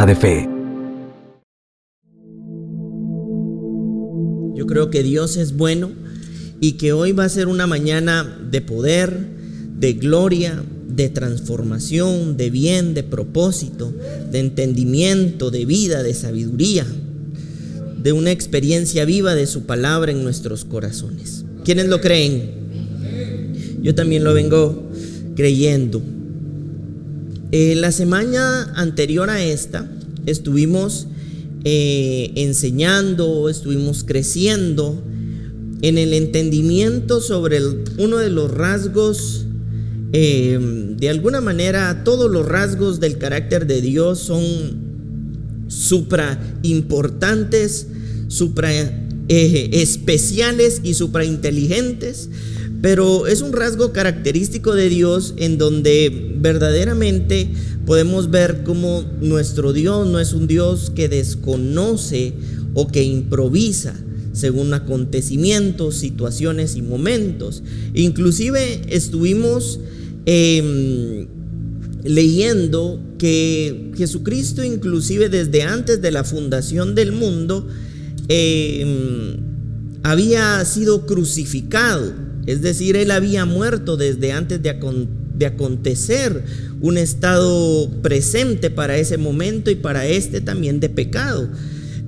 Casa de Fe. Yo creo que Dios es bueno y que hoy va a ser una mañana de poder, de gloria, de transformación, de bien, de propósito, de entendimiento, de vida, de sabiduría, de una experiencia viva de su palabra en nuestros corazones. ¿Quiénes lo creen? Yo también lo vengo creyendo. La semana anterior a esta estuvimos enseñando, estuvimos creciendo en el entendimiento sobre uno de los rasgos, de alguna manera todos los rasgos del carácter de Dios son supra importantes, supra especiales y supra inteligentes, pero es un rasgo característico de Dios en donde verdaderamente podemos ver cómo nuestro Dios no es un Dios que desconoce o que improvisa según acontecimientos, situaciones y momentos. Inclusive estuvimos leyendo que Jesucristo, inclusive desde antes de la fundación del mundo, había sido crucificado. Es decir, Él había muerto desde antes de acontecer un estado presente para ese momento y para este también de pecado.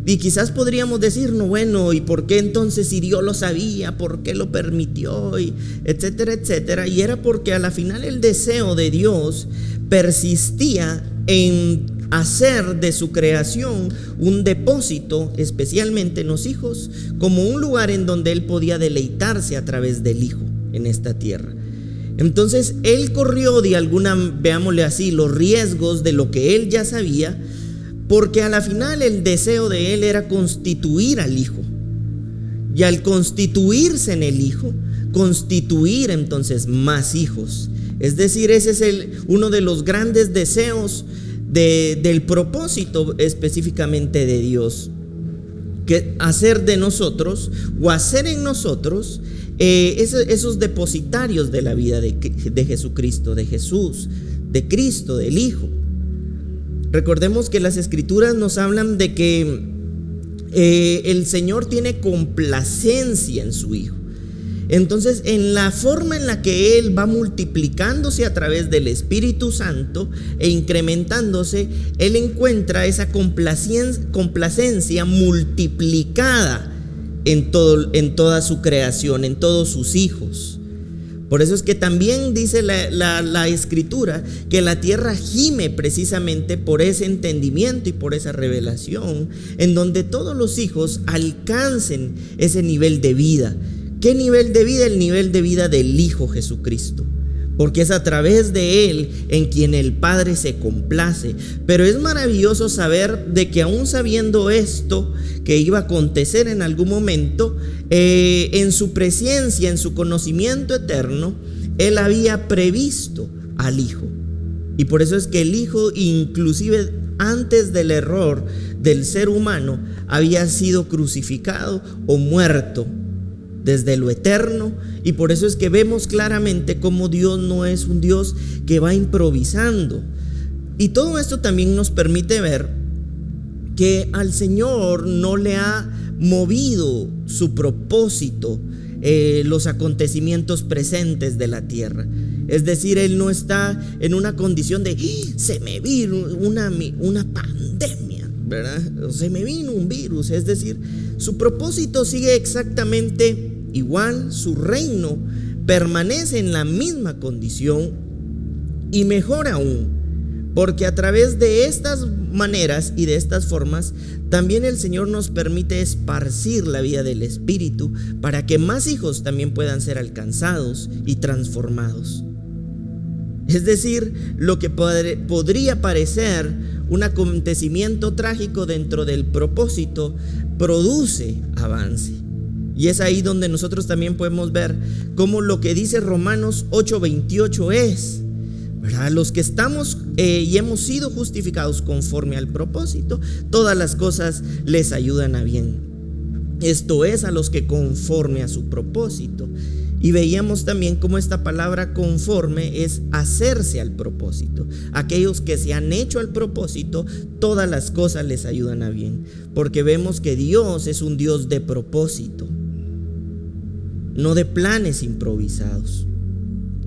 Y quizás podríamos decir, no, bueno, ¿y por qué entonces si Dios lo sabía? ¿Por qué lo permitió? Y etcétera, etcétera. Y era porque a la final el deseo de Dios persistía en hacer de su creación un depósito, especialmente en los hijos, como un lugar en donde Él podía deleitarse a través del Hijo en esta tierra. Entonces Él corrió veámosle así, los riesgos de lo que Él ya sabía, porque a la final el deseo de Él era constituir al Hijo. Y al constituirse en el Hijo, constituir entonces más hijos. Es decir, ese es uno de los grandes deseos del propósito específicamente de Dios, que hacer de nosotros o hacer en nosotros esos depositarios de la vida de Jesucristo, de Jesús, de Cristo, del Hijo. Recordemos que las Escrituras nos hablan de que el Señor tiene complacencia en su Hijo. Entonces, en la forma en la que Él va multiplicándose a través del Espíritu Santo e incrementándose, Él encuentra esa complacencia multiplicada en toda su creación, en todos sus hijos. Por eso es que también dice la Escritura que la tierra gime precisamente por ese entendimiento y por esa revelación, en donde todos los hijos alcancen ese nivel de vida. ¿Qué nivel de vida? El nivel de vida del Hijo Jesucristo, porque es a través de Él en quien el Padre se complace. Pero es maravilloso saber de que aún sabiendo esto que iba a acontecer en algún momento, en su presencia, en su conocimiento eterno, Él había previsto al Hijo. Y por eso es que el Hijo, inclusive antes del error del ser humano, había sido crucificado o muerto desde lo eterno. Y por eso es que vemos claramente cómo Dios no es un Dios que va improvisando. Y todo esto también nos permite ver que al Señor no le ha movido su propósito los acontecimientos presentes de la tierra. Es decir, Él no está en una condición de se me vino una pandemia, ¿verdad? Se me vino un virus. Es decir, su propósito sigue exactamente igual, su reino permanece en la misma condición y mejor aún, porque a través de estas maneras y de estas formas también el Señor nos permite esparcir la vida del Espíritu para que más hijos también puedan ser alcanzados y transformados. Es decir, lo que podría parecer un acontecimiento trágico dentro del propósito produce avance. Y es ahí donde nosotros también podemos ver cómo lo que dice Romanos 8:28 es, ¿verdad? Los que estamos y hemos sido justificados conforme al propósito, todas las cosas les ayudan a bien. Esto es, a los que conforme a su propósito. Y veíamos también cómo esta palabra conforme es hacerse al propósito. Aquellos que se han hecho al propósito, todas las cosas les ayudan a bien. Porque vemos que Dios es un Dios de propósito, no de planes improvisados.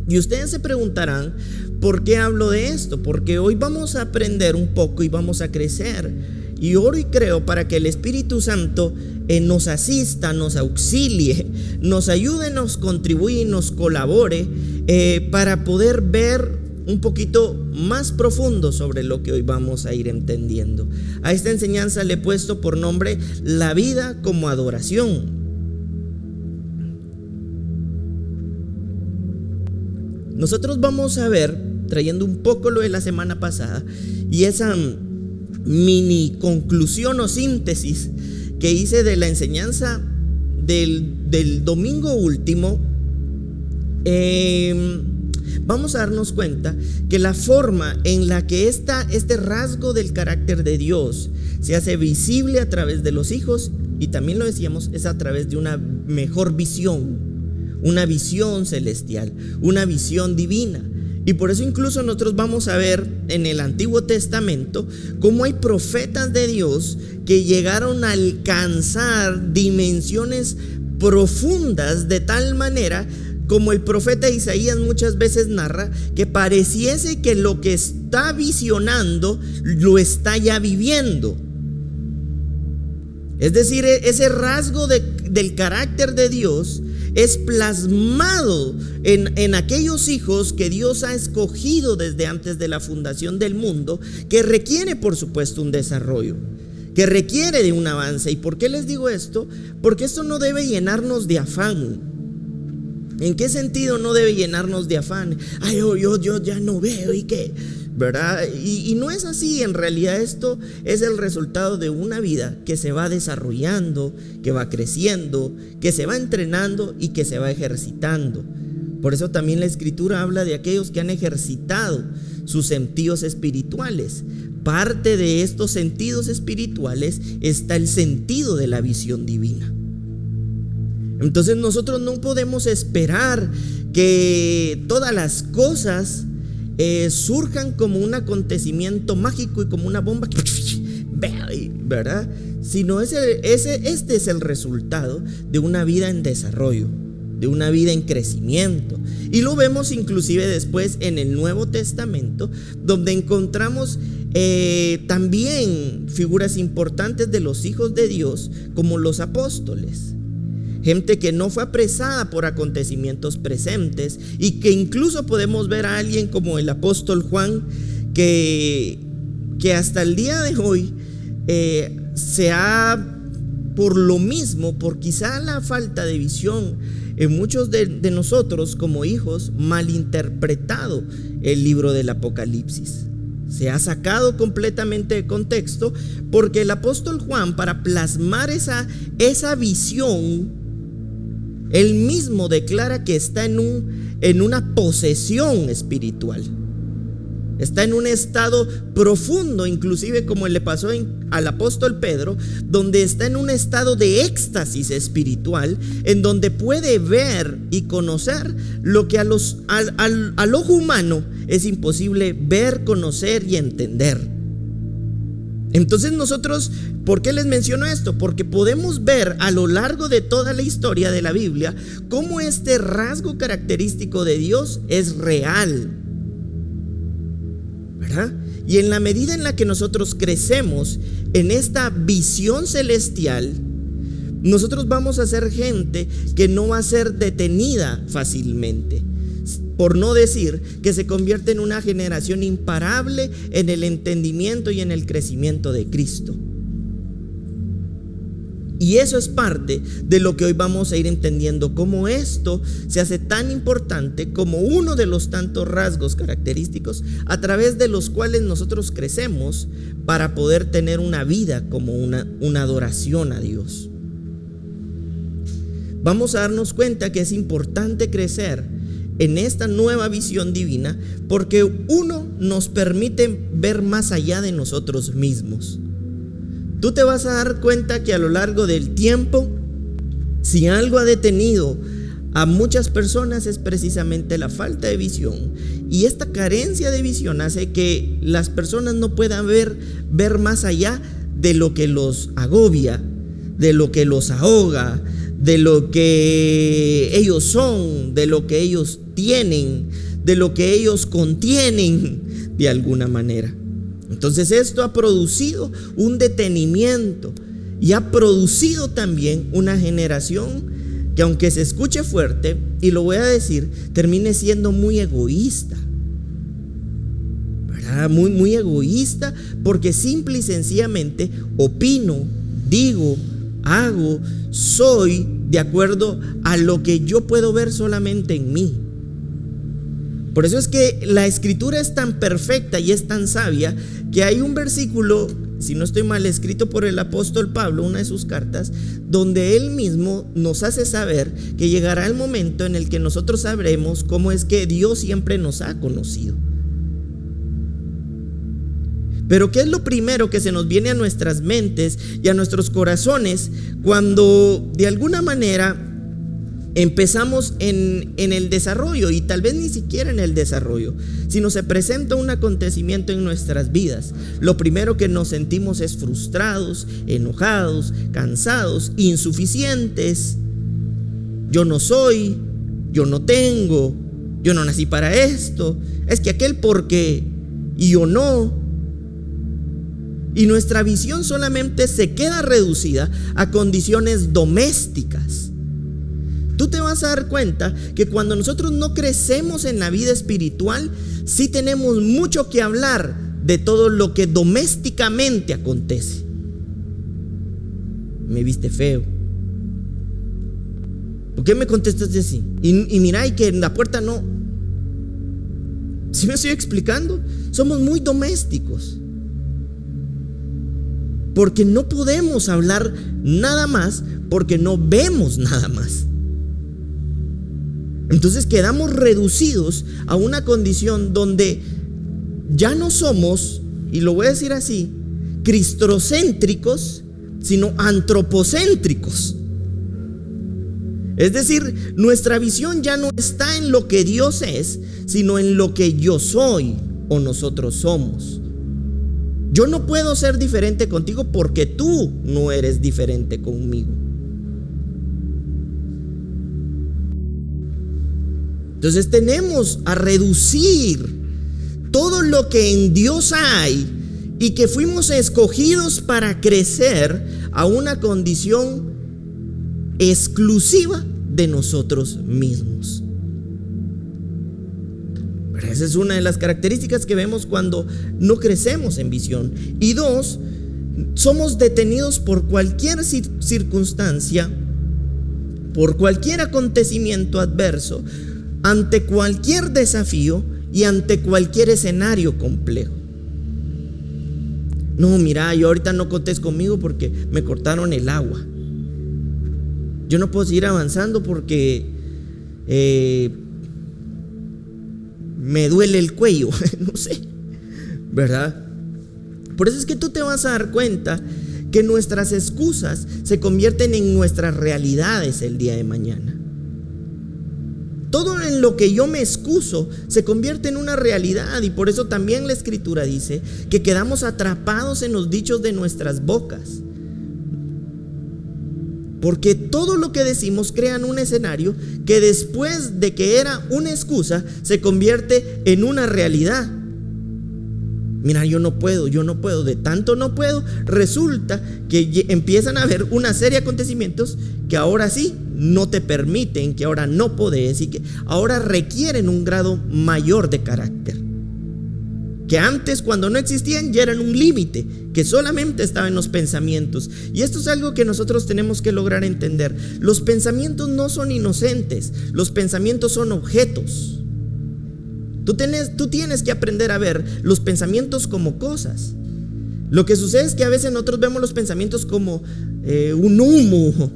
Y ustedes se preguntarán, ¿por qué hablo de esto? Porque hoy vamos a aprender un poco y vamos a crecer. Y oro y creo para que el Espíritu Santo nos asista, nos auxilie, nos ayude, nos contribuya y nos colabore para poder ver un poquito más profundo sobre lo que hoy vamos a ir entendiendo. A esta enseñanza le he puesto por nombre la vida como adoración. Nosotros vamos a ver, trayendo un poco lo de la semana pasada y esa mini conclusión o síntesis que hice de la enseñanza del domingo último, vamos a darnos cuenta que la forma en la que este rasgo del carácter de Dios se hace visible a través de los hijos, y también lo decíamos, es a través de una mejor visión, una visión celestial, una visión divina. Y por eso incluso nosotros vamos a ver en el Antiguo Testamento cómo hay profetas de Dios que llegaron a alcanzar dimensiones profundas de tal manera, como el profeta Isaías muchas veces narra, que pareciese que lo que está visionando lo está ya viviendo. Es decir, ese rasgo del carácter de Dios es plasmado en aquellos hijos que Dios ha escogido desde antes de la fundación del mundo, que requiere por supuesto un desarrollo, que requiere de un avance. ¿Y por qué les digo esto? Porque esto no debe llenarnos de afán. ¿En qué sentido no debe llenarnos de afán? Ay, yo ya no veo y qué, ¿verdad? Y no es así. En realidad esto es el resultado de una vida que se va desarrollando, que va creciendo, que se va entrenando y que se va ejercitando. Por eso también la Escritura habla de aquellos que han ejercitado sus sentidos espirituales. Parte de estos sentidos espirituales está el sentido de la visión divina. Entonces nosotros no podemos esperar que todas las cosas surjan como un acontecimiento mágico y como una bomba, ¿verdad? Sino este es el resultado de una vida en desarrollo, de una vida en crecimiento. Y lo vemos inclusive después en el Nuevo Testamento, donde encontramos también figuras importantes de los hijos de Dios, como los apóstoles. Gente que no fue apresada por acontecimientos presentes, y que incluso podemos ver a alguien como el apóstol Juan, que hasta el día de hoy se ha, por lo mismo, por quizá la falta de visión en muchos de nosotros como hijos, malinterpretado el libro del Apocalipsis. Se ha sacado completamente de contexto, porque el apóstol Juan, para plasmar esa visión, él mismo declara que está en una posesión espiritual. Está en un estado profundo, inclusive como le pasó al apóstol Pedro, donde está en un estado de éxtasis espiritual, en donde puede ver y conocer lo que al ojo humano es imposible ver, conocer y entender. Entonces nosotros, ¿por qué les menciono esto? Porque podemos ver a lo largo de toda la historia de la Biblia cómo este rasgo característico de Dios es real, ¿verdad? Y en la medida en la que nosotros crecemos en esta visión celestial, nosotros vamos a ser gente que no va a ser detenida fácilmente. Por no decir que se convierte en una generación imparable en el entendimiento y en el crecimiento de Cristo. Y eso es parte de lo que hoy vamos a ir entendiendo, cómo esto se hace tan importante como uno de los tantos rasgos característicos a través de los cuales nosotros crecemos para poder tener una vida como una adoración a Dios. Vamos a darnos cuenta que es importante crecer en esta nueva visión divina, porque uno nos permite ver más allá de nosotros mismos. Tú te vas a dar cuenta que a lo largo del tiempo, si algo ha detenido a muchas personas es precisamente la falta de visión, y esta carencia de visión hace que las personas no puedan ver más allá de lo que los agobia, de lo que los ahoga, de lo que ellos son, de lo que ellos tienen, de lo que ellos contienen de alguna manera. Entonces esto ha producido un detenimiento y ha producido también una generación que, aunque se escuche fuerte, y lo voy a decir, termine siendo muy egoísta, ¿verdad? Muy egoísta, porque simple y sencillamente opino, digo, hago, soy de acuerdo a lo que yo puedo ver solamente en mí. Por eso es que la escritura es tan perfecta y es tan sabia que hay un versículo, si no estoy mal, escrito por el apóstol Pablo, una de sus cartas, donde él mismo nos hace saber que llegará el momento en el que nosotros sabremos cómo es que Dios siempre nos ha conocido. Pero ¿qué es lo primero que se nos viene a nuestras mentes y a nuestros corazones cuando de alguna manera empezamos en el desarrollo, y tal vez ni siquiera en el desarrollo, sino se presenta un acontecimiento en nuestras vidas? Lo primero que nos sentimos es frustrados, enojados, cansados, insuficientes. Yo no soy, yo no tengo, yo no nací para esto, es que aquel porque y yo no. Y nuestra visión solamente se queda reducida a condiciones domésticas. Tú te vas a dar cuenta que cuando nosotros no crecemos en la vida espiritual, sí tenemos mucho que hablar de todo lo que domésticamente acontece. Me viste feo. ¿Por qué me contestaste así? Y mira, y que en la puerta no. ¿Sí me estoy explicando? Somos muy domésticos, porque no podemos hablar nada más, porque no vemos nada más. Entonces quedamos reducidos a una condición donde ya no somos, y lo voy a decir así, cristocéntricos, sino antropocéntricos. Es decir, nuestra visión ya no está en lo que Dios es, sino en lo que yo soy o nosotros somos. Yo no puedo ser diferente contigo porque tú no eres diferente conmigo. Entonces tenemos a reducir todo lo que en Dios hay y que fuimos escogidos para crecer a una condición exclusiva de nosotros mismos. Pero esa es una de las características que vemos cuando no crecemos en visión. Y dos, somos detenidos por cualquier circunstancia, por cualquier acontecimiento adverso, ante cualquier desafío y ante cualquier escenario complejo. No, mira, yo ahorita no contés conmigo porque me cortaron el agua. Yo no puedo seguir avanzando porque me duele el cuello, no sé, ¿verdad? Por eso es que tú te vas a dar cuenta que nuestras excusas se convierten en nuestras realidades el día de mañana. Todo en lo que yo me excuso se convierte en una realidad, y por eso también la escritura dice que quedamos atrapados en los dichos de nuestras bocas. Porque todo lo que decimos crea un escenario que después de que era una excusa se convierte en una realidad. Mira, yo no puedo, de tanto no puedo, resulta que empiezan a haber una serie de acontecimientos que ahora sí no te permiten, que ahora no podés y que ahora requieren un grado mayor de carácter. Que antes, cuando no existían, ya eran un límite que solamente estaba en los pensamientos. Y esto es algo que nosotros tenemos que lograr entender. Los pensamientos no son inocentes, los pensamientos son objetos. Tú tienes que aprender a ver los pensamientos como cosas. Lo que sucede es que a veces nosotros vemos los pensamientos como un humo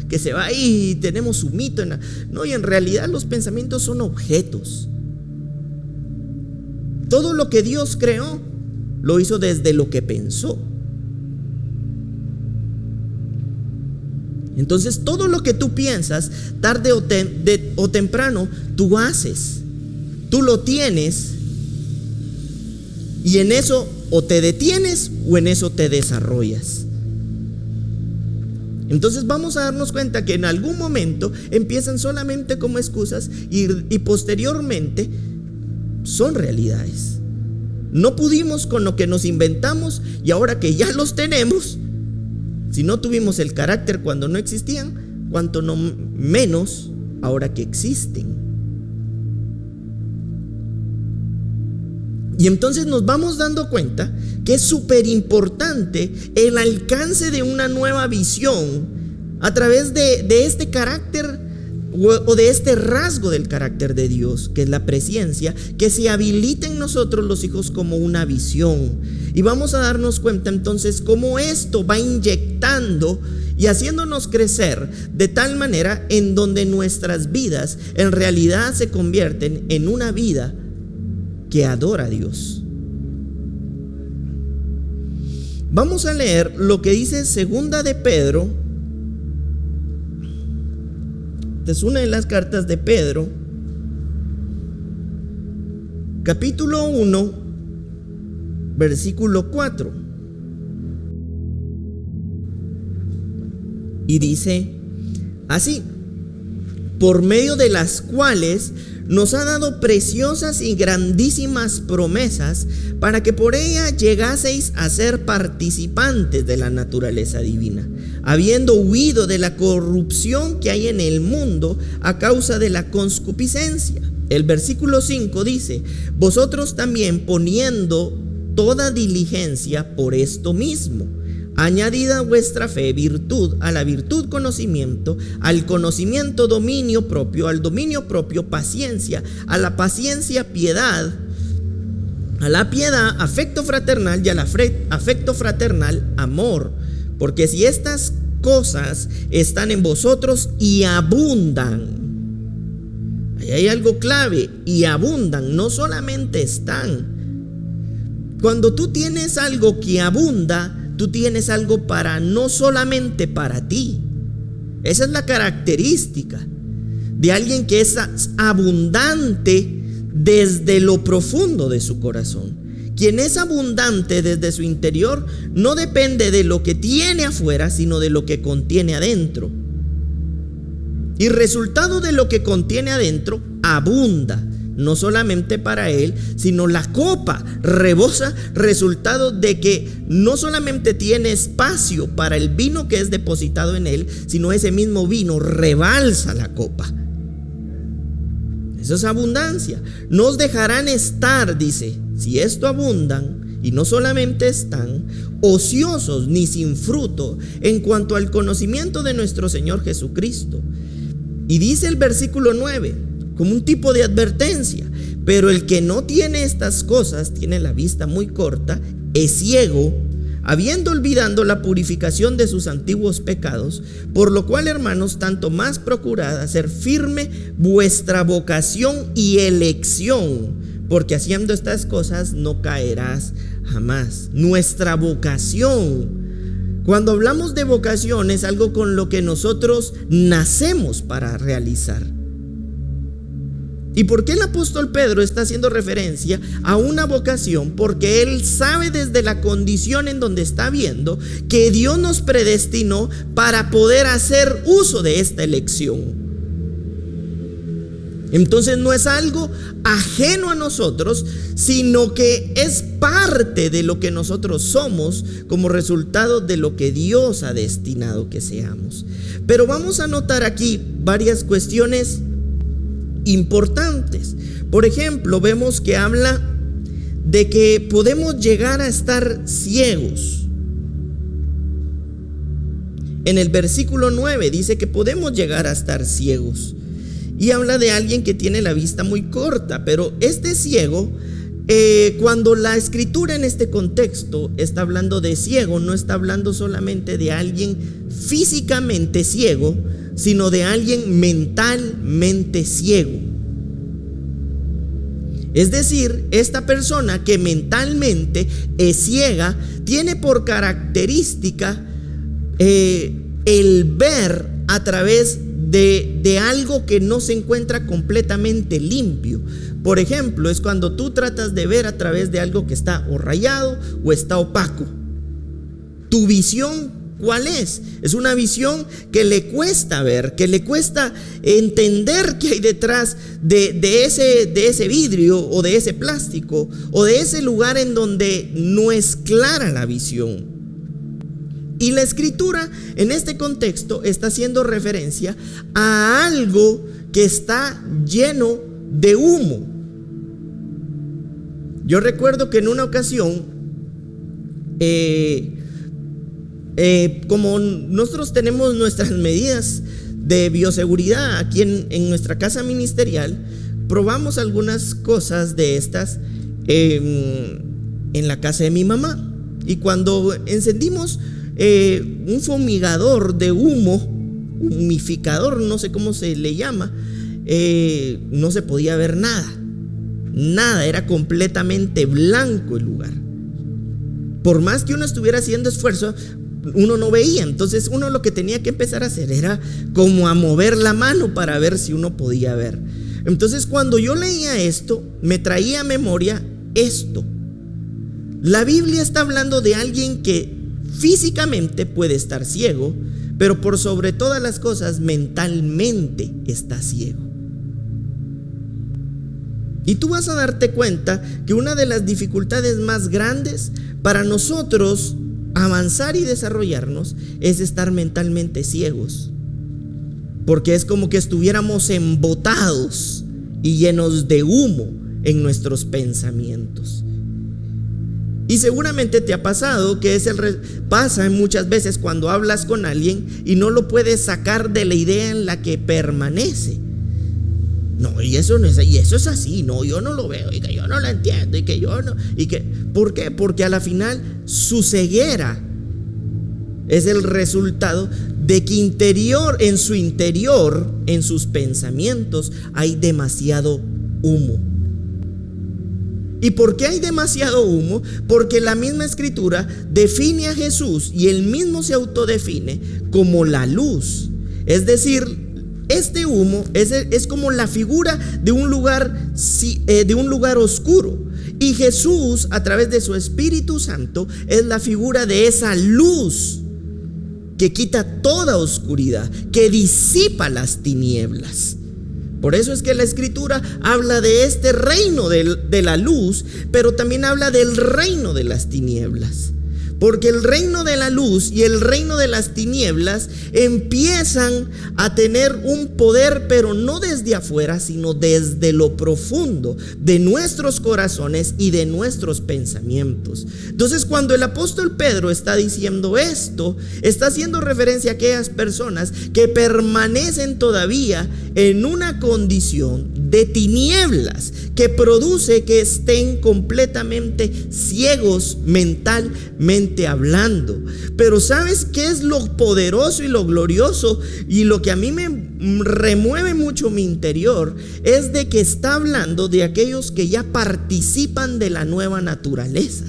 que se va ahí y tenemos un mito. No, y en realidad los pensamientos son objetos. Todo lo que Dios creó lo hizo desde lo que pensó. Entonces todo lo que tú piensas, tarde o temprano, tú haces, tú lo tienes, y en eso o te detienes o en eso te desarrollas. Entonces vamos a darnos cuenta que en algún momento empiezan solamente como excusas y posteriormente son realidades. No pudimos con lo que nos inventamos, y ahora que ya los tenemos, si no tuvimos el carácter cuando no existían, cuanto no menos ahora que existen. Y entonces nos vamos dando cuenta que es súper importante el alcance de una nueva visión a través de este carácter o de este rasgo del carácter de Dios, que es la presciencia, que se habilita en nosotros los hijos como una visión. Y vamos a darnos cuenta entonces cómo esto va inyectando y haciéndonos crecer de tal manera en donde nuestras vidas en realidad se convierten en una vida que adora a Dios. Vamos a leer lo que dice Segunda de Pedro. Esta es una de las cartas de Pedro, capítulo 1, versículo 4. Y dice así: por medio de las cuales nos ha dado preciosas y grandísimas promesas, para que por ella llegaseis a ser participantes de la naturaleza divina, habiendo huido de la corrupción que hay en el mundo a causa de la concupiscencia. El versículo 5 dice: vosotros también, poniendo toda diligencia por esto mismo, añadida a vuestra fe virtud, a la virtud conocimiento, al conocimiento dominio propio, al dominio propio paciencia, a la paciencia piedad, a la piedad afecto fraternal, y al afecto fraternal amor. Porque si estas cosas están en vosotros y abundan, ahí hay algo clave: y abundan, no solamente están. Cuando tú tienes algo que abunda, tú tienes algo para no solamente para ti. Esa es la característica de alguien que es abundante desde lo profundo de su corazón. Quien es abundante desde su interior no depende de lo que tiene afuera, sino de lo que contiene adentro. Y resultado de lo que contiene adentro, abunda. No solamente para él, sino la copa rebosa, resultado de que no solamente tiene espacio para el vino que es depositado en él, sino ese mismo vino rebalsa la copa. Eso es abundancia. No os dejarán estar, dice, si esto abundan, y no solamente están, ociosos ni sin fruto en cuanto al conocimiento de nuestro Señor Jesucristo. Y dice el versículo 9, como un tipo de advertencia: pero el que no tiene estas cosas tiene la vista muy corta, es ciego, habiendo olvidado la purificación de sus antiguos pecados. Por lo cual, hermanos, tanto más procurad hacer firme vuestra vocación y elección, porque haciendo estas cosas no caerás jamás. Nuestra vocación, cuando hablamos de vocación, es algo con lo que nosotros nacemos para realizar. ¿Y por qué el apóstol Pedro está haciendo referencia a una vocación? Porque él sabe desde la condición en donde está viendo que Dios nos predestinó para poder hacer uso de esta elección. Entonces no es algo ajeno a nosotros, sino que es parte de lo que nosotros somos como resultado de lo que Dios ha destinado que seamos. Pero vamos a notar aquí varias cuestiones importantes. Por ejemplo, vemos que habla de que podemos llegar a estar ciegos. En el versículo 9 dice que podemos llegar a estar ciegos, y habla de alguien que tiene la vista muy corta. Pero este ciego, cuando la escritura en este contexto está hablando de ciego, no está hablando solamente de alguien físicamente ciego, sino de alguien mentalmente ciego. Es decir, esta persona que mentalmente es ciega tiene por característica el ver a través de algo que no se encuentra completamente limpio. Por ejemplo, es cuando tú tratas de ver a través de algo que está o rayado o está opaco. Tu visión, ¿cuál es? Es una visión que le cuesta ver, que le cuesta entender qué hay detrás de ese vidrio o de ese plástico o de ese lugar en donde no es clara la visión. Y la escritura en este contexto está haciendo referencia a algo que está lleno de humo. Yo recuerdo que en una ocasión, como nosotros tenemos nuestras medidas de bioseguridad aquí en nuestra casa ministerial, probamos algunas cosas de estas en la casa de mi mamá. Y cuando encendimos un fumigador de humo, humificador, no sé cómo se le llama, no se podía ver nada, era completamente blanco el lugar. Por más que uno estuviera haciendo esfuerzo, uno no veía. Entonces uno lo que tenía que empezar a hacer era como a mover la mano para ver si uno podía ver. Entonces cuando yo leía esto, me traía a memoria esto. La Biblia está hablando de alguien que físicamente puede estar ciego, pero por sobre todas las cosas mentalmente está ciego. Y tú vas a darte cuenta que una de las dificultades más grandes para nosotros avanzar y desarrollarnos es estar mentalmente ciegos, porque es como que estuviéramos embotados y llenos de humo en nuestros pensamientos. Y seguramente te ha pasado que pasa muchas veces cuando hablas con alguien y no lo puedes sacar de la idea en la que permanece. No, y eso no es, y eso es así, no, yo no lo veo, y que yo no lo entiendo, y que yo no, y que, ¿por qué? Porque a la final su ceguera es el resultado de que en su interior, en sus pensamientos, hay demasiado humo. ¿Y por qué hay demasiado humo? Porque la misma escritura define a Jesús y él mismo se autodefine como la luz. Es decir, este humo es como la figura de un lugar oscuro. Y Jesús, a través de su Espíritu Santo, es la figura de esa luz que quita toda oscuridad, que disipa las tinieblas. Por eso es que la escritura habla de este reino de la luz, pero también habla del reino de las tinieblas. Porque el reino de la luz y el reino de las tinieblas empiezan a tener un poder, pero no desde afuera, sino desde lo profundo de nuestros corazones y de nuestros pensamientos. Entonces, cuando el apóstol Pedro está diciendo esto, está haciendo referencia a aquellas personas que permanecen todavía en una condición de tinieblas que produce que estén completamente ciegos mentalmente hablando. Pero ¿sabes qué es lo poderoso y lo glorioso? Y lo que a mí me remueve mucho mi interior es de que está hablando de aquellos que ya participan de la nueva naturaleza.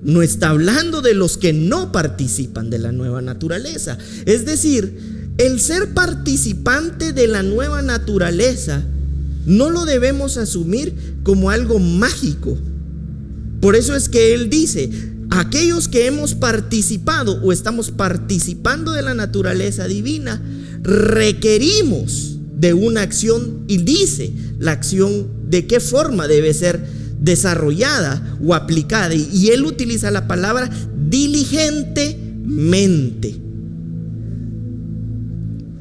No está hablando de los que no participan de la nueva naturaleza. Es decir, el ser participante de la nueva naturaleza no lo debemos asumir como algo mágico. Por eso es que él dice, aquellos que hemos participado o estamos participando de la naturaleza divina, requerimos de una acción, y dice la acción de qué forma debe ser desarrollada o aplicada, y él utiliza la palabra diligentemente.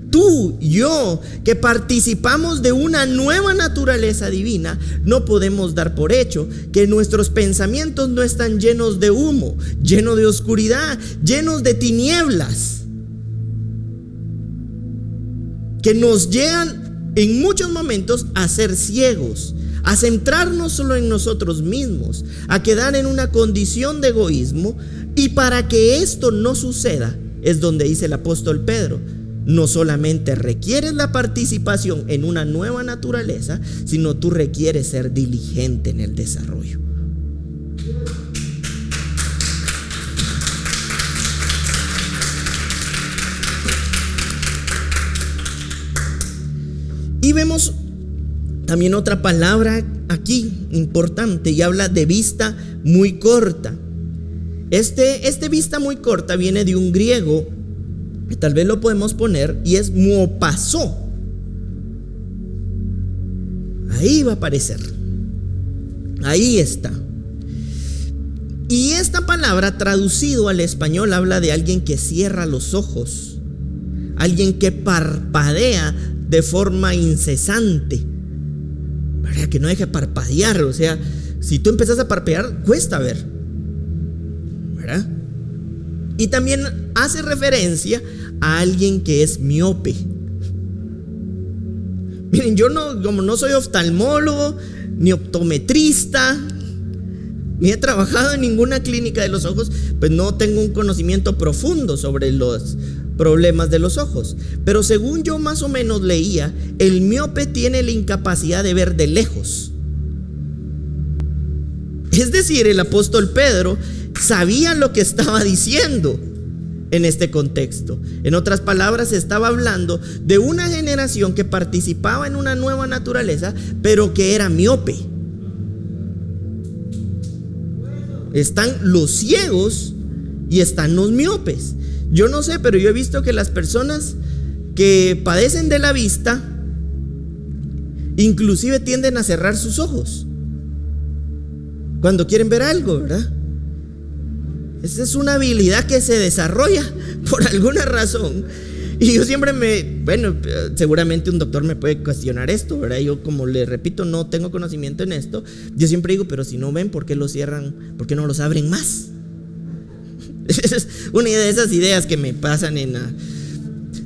Tú, yo, que participamos de una nueva naturaleza divina, no podemos dar por hecho que nuestros pensamientos no están llenos de humo, llenos de oscuridad, llenos de tinieblas, que nos llevan en muchos momentos a ser ciegos, a centrarnos solo en nosotros mismos, a quedar en una condición de egoísmo. Y para que esto no suceda, es donde dice el apóstol Pedro, no solamente requieres la participación en una nueva naturaleza, sino tú requieres ser diligente en el desarrollo. vemos también otra palabra aquí importante y habla de vista muy corta. Este vista muy corta viene de un griego, que tal vez lo podemos poner, y es muopazo. Ahí va a aparecer. Ahí está. Y esta palabra traducido al español habla de alguien que cierra los ojos, alguien que parpadea de forma incesante, ¿verdad? Que no deja parpadear. O sea, si tú empiezas a parpadear, cuesta ver, ¿verdad? Y también hace referencia a alguien que es miope. Miren, yo como no soy oftalmólogo, ni optometrista, ni he trabajado en ninguna clínica de los ojos, pues no tengo un conocimiento profundo sobre los problemas de los ojos. Pero según yo más o menos leía, el miope tiene la incapacidad de ver de lejos. Es decir, el apóstol Pedro sabía lo que estaba diciendo en este contexto. En otras palabras, estaba hablando de una generación que participaba en una nueva naturaleza, pero que era miope. Están los ciegos y están los miopes. Yo no sé, pero yo he visto que las personas que padecen de la vista inclusive tienden a cerrar sus ojos cuando quieren ver algo, ¿verdad? Esa es una habilidad que se desarrolla por alguna razón. Y yo siempre seguramente un doctor me puede cuestionar esto, ¿verdad? Yo, como le repito, no tengo conocimiento en esto. Yo siempre digo, pero si no ven, ¿por qué lo cierran? ¿Por qué no los abren más? Esa es una de esas ideas que me pasan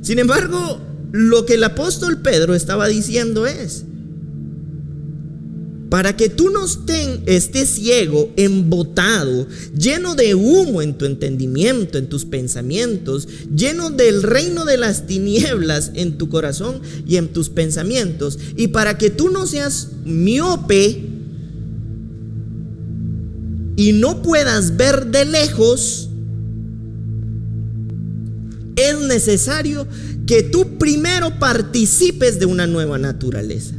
Sin embargo, lo que el apóstol Pedro estaba diciendo es: para que tú no estés ciego, embotado, lleno de humo en tu entendimiento, en tus pensamientos, lleno del reino de las tinieblas en tu corazón y en tus pensamientos, y para que tú no seas miope y no puedas ver de lejos, es necesario que tú primero participes de una nueva naturaleza.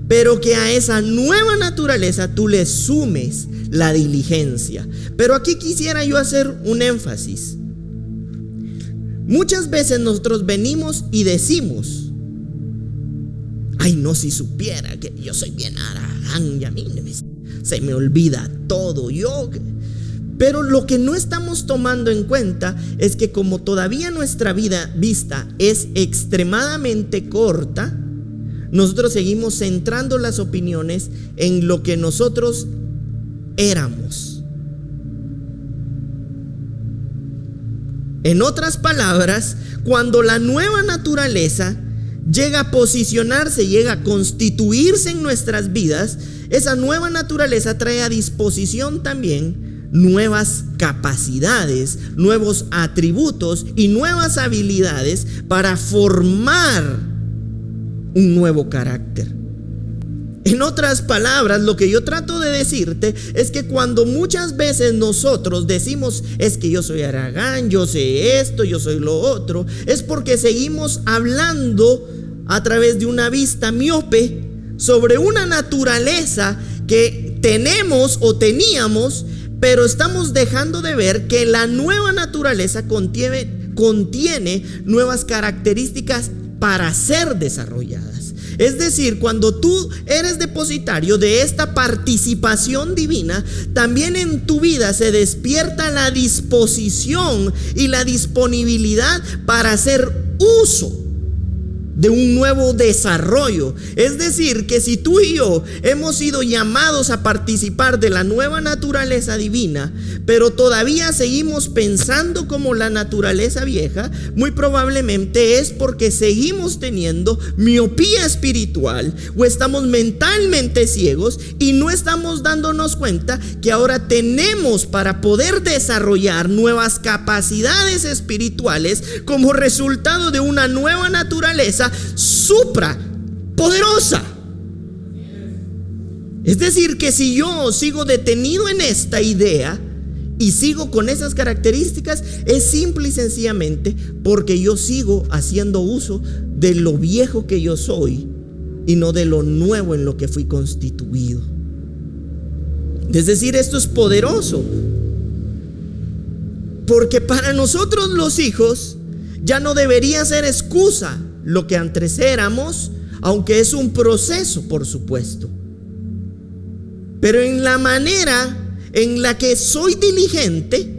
Pero que a esa nueva naturaleza tú le sumes la diligencia. Pero aquí quisiera yo hacer un énfasis. Muchas veces nosotros venimos y decimos: ay, no, si supiera que yo soy bien aragán y a mí se me olvida todo. Pero lo que no estamos tomando en cuenta es que como todavía nuestra vista es extremadamente corta, nosotros seguimos centrando las opiniones en lo que nosotros éramos. En otras palabras, cuando la nueva naturaleza llega a posicionarse, llega a constituirse en nuestras vidas, esa nueva naturaleza trae a disposición también nuevas capacidades, nuevos atributos y nuevas habilidades para formar un nuevo carácter. En otras palabras, lo que yo trato de decirte es que cuando muchas veces nosotros decimos: es que yo soy aragán, yo sé esto, yo soy lo otro, es porque seguimos hablando a través de una vista miope sobre una naturaleza que tenemos o teníamos, pero estamos dejando de ver que la nueva naturaleza contiene nuevas características para ser desarrolladas. Es decir, cuando tú eres depositario de esta participación divina, también en tu vida se despierta la disposición y la disponibilidad para hacer uso de un nuevo desarrollo. Es decir, que si tú y yo hemos sido llamados a participar de la nueva naturaleza divina, pero todavía seguimos pensando como la naturaleza vieja, muy probablemente es porque seguimos teniendo miopía espiritual o estamos mentalmente ciegos y no estamos dándonos cuenta que ahora tenemos para poder desarrollar nuevas capacidades espirituales como resultado de una nueva naturaleza supra poderosa. Es decir, que si yo sigo detenido en esta idea y sigo con esas características, es simple y sencillamente porque yo sigo haciendo uso de lo viejo que yo soy y no de lo nuevo en lo que fui constituido. Es decir, esto es poderoso, porque para nosotros los hijos ya no debería ser excusa lo que antes éramos, aunque es un proceso, por supuesto. Pero en la manera en la que soy diligente,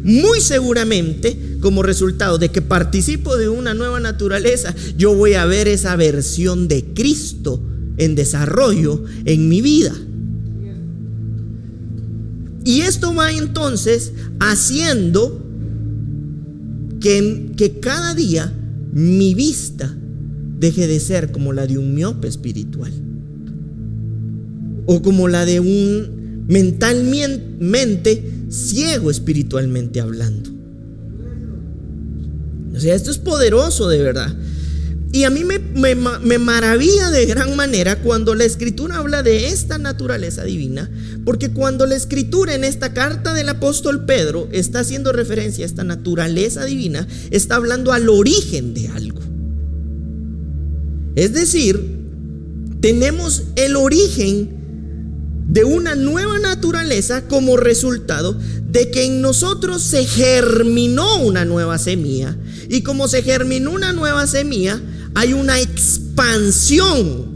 muy seguramente, como resultado de que participo de una nueva naturaleza, yo voy a ver esa versión de Cristo en desarrollo en mi vida. Y esto va entonces haciendo que cada día mi vista deje de ser como la de un miope espiritual, o como la de un mentalmente ciego espiritualmente hablando. O sea, esto es poderoso de verdad. Y a mí me maravilla de gran manera cuando la Escritura habla de esta naturaleza divina, porque cuando la Escritura en esta carta del apóstol Pedro está haciendo referencia a esta naturaleza divina, está hablando al origen de algo. Es decir, tenemos el origen de una nueva naturaleza como resultado de que en nosotros se germinó una nueva semilla, y como se germinó una nueva semilla, hay una expansión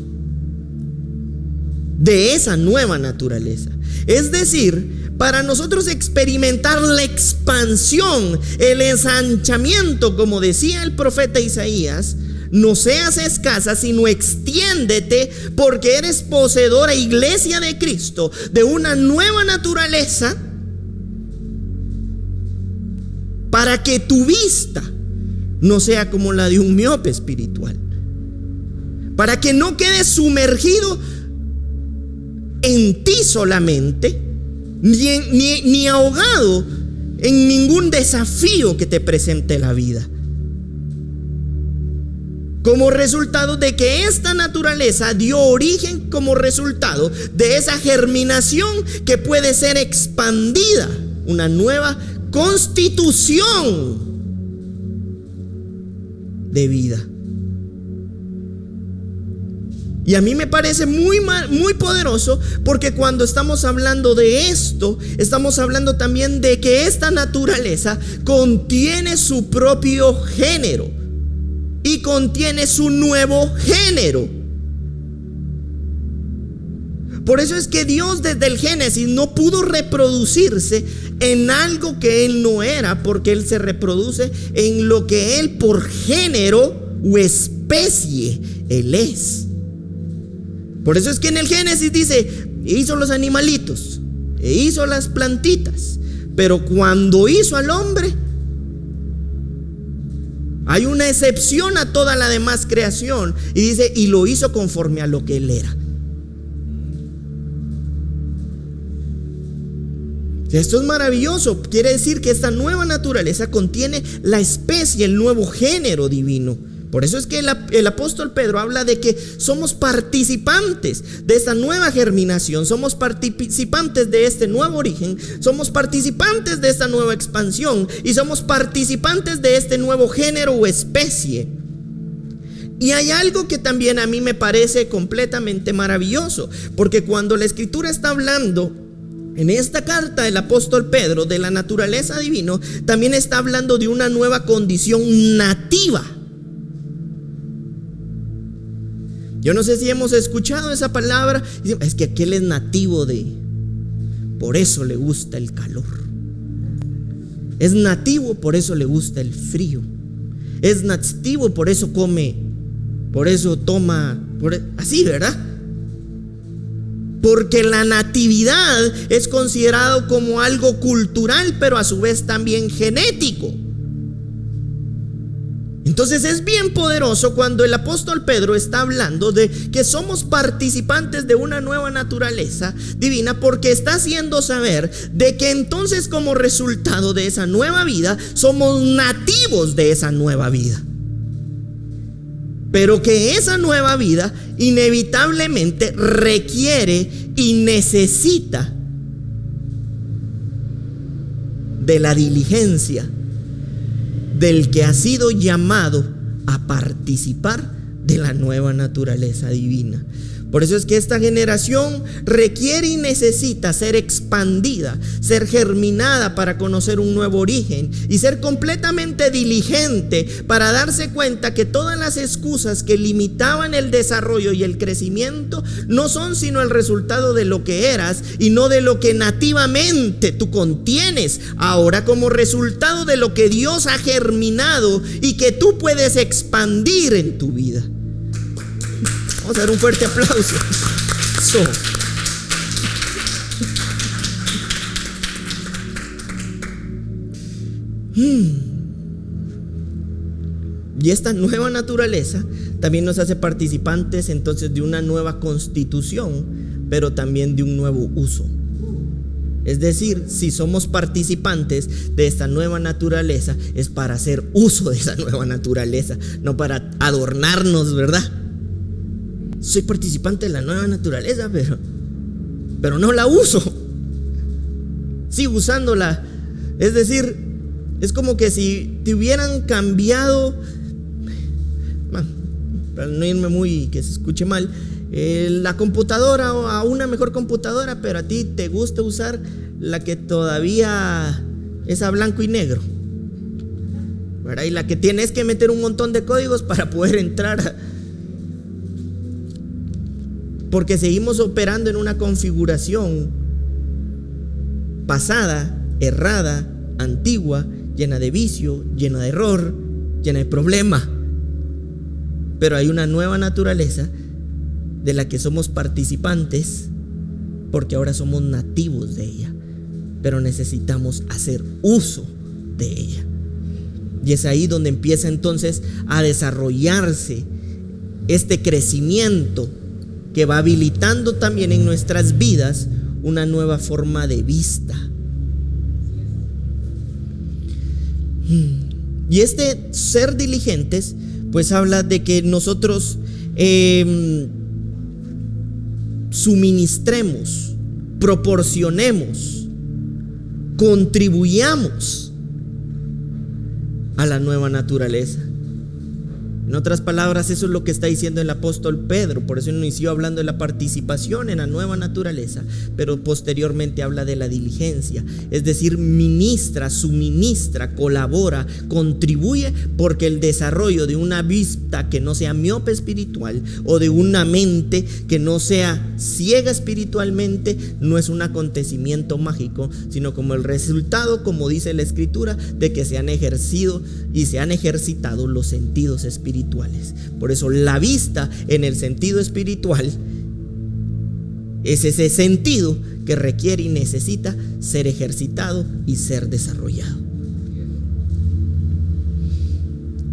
de esa nueva naturaleza. Es decir, para nosotros experimentar la expansión, el ensanchamiento, como decía el profeta Isaías, no seas escasa, sino extiéndete, porque eres poseedora, iglesia de Cristo, de una nueva naturaleza, para que tu vista no sea como la de un miope espiritual, para que no quedes sumergido en ti solamente, ni ahogado en ningún desafío que te presente la vida, como resultado de que esta naturaleza dio origen como resultado de esa germinación que puede ser expandida, una nueva constitución de vida. Y a mí me parece muy poderoso, porque cuando estamos hablando de esto, estamos hablando también de que esta naturaleza contiene su propio género y contiene su nuevo género. Por eso es que Dios desde el Génesis no pudo reproducirse en algo que Él no era, porque Él se reproduce en lo que Él por género o especie Él es. Por eso es que en el Génesis dice, hizo los animalitos, e hizo las plantitas, pero cuando hizo al hombre, hay una excepción a toda la demás creación, y dice, y lo hizo conforme a lo que Él era. Esto es maravilloso. Quiere decir que esta nueva naturaleza contiene la especie, el nuevo género divino. Por eso es que el apóstol Pedro habla de que somos participantes de esta nueva germinación, somos participantes de este nuevo origen, somos participantes de esta nueva expansión y somos participantes de este nuevo género o especie. Y hay algo que también a mí me parece completamente maravilloso, porque cuando la Escritura está hablando en esta carta del apóstol Pedro de la naturaleza divina, también está hablando de una nueva condición nativa. Yo no sé si hemos escuchado esa palabra. Es que aquel es nativo de, por eso le gusta el calor. Es nativo, por eso le gusta el frío. Es nativo, por eso come, por eso toma, así, ¿verdad? Porque la natividad es considerado como algo cultural, pero a su vez también genético. Entonces es bien poderoso cuando el apóstol Pedro está hablando de que somos participantes de una nueva naturaleza divina, porque está haciendo saber de que entonces como resultado de esa nueva vida somos nativos de esa nueva vida, pero que esa nueva vida inevitablemente requiere y necesita de la diligencia del que ha sido llamado a participar de la nueva naturaleza divina. Por eso es que esta generación requiere y necesita ser expandida, ser germinada para conocer un nuevo origen y ser completamente diligente para darse cuenta que todas las excusas que limitaban el desarrollo y el crecimiento no son sino el resultado de lo que eras y no de lo que nativamente tú contienes ahora como resultado de lo que Dios ha germinado y que tú puedes expandir en tu vida. Vamos a dar un fuerte aplauso. Y esta nueva naturaleza también nos hace participantes entonces de una nueva constitución, pero también de un nuevo uso. Es decir, si somos participantes de esta nueva naturaleza, es para hacer uso de esa nueva naturaleza, no para adornarnos, ¿verdad? Soy participante de la nueva naturaleza, pero no la uso. Sigo usándola. Es decir, es como que si te hubieran cambiado, para no irme muy, que se escuche mal, la computadora a una mejor computadora, pero a ti te gusta usar la que todavía es a blanco y negro, ¿verdad? Y la que tienes que meter un montón de códigos para poder entrar porque seguimos operando en una configuración pasada, errada, antigua, llena de vicio, llena de error, llena de problema. Pero hay una nueva naturaleza de la que somos participantes porque ahora somos nativos de ella, pero necesitamos hacer uso de ella. Y es ahí donde empieza entonces a desarrollarse este crecimiento que va habilitando también en nuestras vidas una nueva forma de vista. Y este ser diligentes pues habla de que nosotros suministremos, proporcionemos, contribuyamos a la nueva naturaleza. En otras palabras, eso es lo que está diciendo el apóstol Pedro. Por eso inició hablando de la participación en la nueva naturaleza, pero posteriormente habla de la diligencia. Es decir, ministra, suministra, colabora, contribuye, porque el desarrollo de una vista que no sea miope espiritual o de una mente que no sea ciega espiritualmente no es un acontecimiento mágico, sino como el resultado, como dice la Escritura, de que se han ejercido y se han ejercitado los sentidos espirituales. Por eso la vista en el sentido espiritual es ese sentido que requiere y necesita ser ejercitado y ser desarrollado.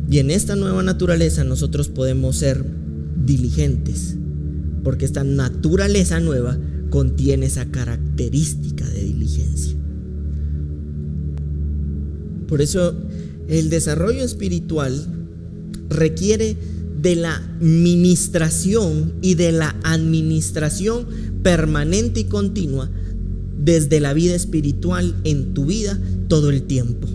Y en esta nueva naturaleza nosotros podemos ser diligentes, porque esta naturaleza nueva contiene esa característica de diligencia. Por eso el desarrollo espiritual requiere de la ministración y de la administración permanente y continua desde la vida espiritual en tu vida todo el tiempo.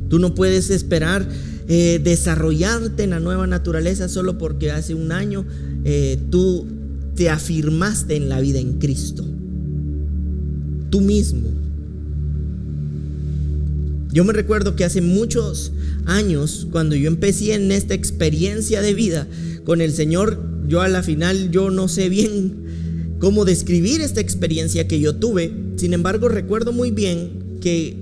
Tú no puedes esperar desarrollarte en la nueva naturaleza solo porque hace un año tú te afirmaste en la vida en Cristo. Tú mismo. Yo me recuerdo que hace muchos años, cuando yo empecé en esta experiencia de vida con el Señor, yo a la final yo no sé bien cómo describir esta experiencia que yo tuve. Sin embargo, recuerdo muy bien que